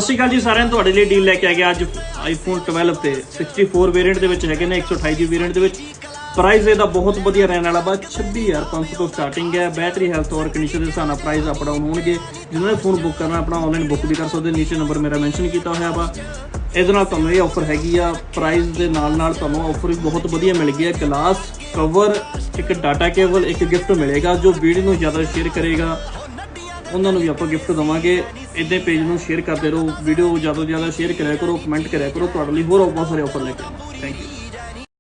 ਸਤਿ ਸ਼੍ਰੀ ਅਕਾਲ ਜੀ ਸਾਰਿਆਂ ਨੂੰ। ਤੁਹਾਡੇ ਲਈ ਡੀਲ ਲੈ ਕੇ ਆ ਗਿਆ ਅੱਜ ਆਈਫੋਨ 12 ਤੇ 64 ਵੇਰੀਐਂਟ ਦੇ ਵਿੱਚ ਹੈਗੇ ਨੇ, 128 ਵੇਰੀਐਂਟ ਦੇ ਵਿੱਚ। ਪ੍ਰਾਈਸ ਇਹਦਾ ਬਹੁਤ ਵਧੀਆ ਰਹਿਣ ਵਾਲਾ ਬਸ 26,500 ਤੋਂ ਸਟਾਰਟਿੰਗ ਹੈ। ਬੈਟਰੀ ਹੈਲਥ ਔਰ ਕੰਡੀਸ਼ਨ ਦੇ ਹਿਸਾਬ ਨਾਲ ਪ੍ਰਾਈਸ ਅਪ ਡਾਊਨ ਹੋਣਗੇ। ਜਿਹਨਾਂ ਨੇ ਫੋਨ ਬੁੱਕ ਕਰਨਾ ਆਪਣਾ ਆਨਲਾਈਨ ਬੁੱਕ ਵੀ ਕਰ ਸਕਦੇ। ਨੀਚੇ ਨੰਬਰ ਮੇਰਾ ਮੈਂਸ਼ਨ ਕੀਤਾ ਹੋਇਆ ਵਾ। ਇਹਦੇ ਨਾਲ ਤੁਹਾਨੂੰ ਇਹ ਆਫਰ ਹੈਗੀ ਆ, ਪ੍ਰਾਈਸ ਦੇ ਨਾਲ ਨਾਲ ਤੁਹਾਨੂੰ ਆਫਰ ਵੀ ਬਹੁਤ ਵਧੀਆ ਮਿਲ ਗਈ ਹੈ। ਗਲਾਸ ਕਵਰ, ਇੱਕ ਡਾਟਾ ਕੇਬਲ, ਇੱਕ ਗਿਫਟ ਮਿਲੇਗਾ। ਜੋ ਵੀਡੀਓ ਨੂੰ ਜ਼ਿਆਦਾ ਸ਼ੇਅਰ ਕਰੇਗਾ ਉਹਨਾਂ ਨੂੰ ਵੀ ਆਪਾਂ ਗਿਫਟ ਦੇਵਾਂਗੇ। ਇੱਦਾਂ ਪੇਜ ਨੂੰ ਸ਼ੇਅਰ ਕਰਦੇ ਰਹੋ, ਵੀਡੀਓ ਜ਼ਿਆਦਾ ਤੋਂ ਜ਼ਿਆਦਾ ਸ਼ੇਅਰ ਕਰਿਆ ਕਰੋ, ਕਮੈਂਟ ਕਰਿਆ ਕਰੋ। ਤੁਹਾਡੇ ਲਈ ਹੋਰ ਬਹੁਤ ਸਾਰੇ ਆਫਰ ਲੈ ਕੇ ਆਵਾਂਗੇ। Thank you.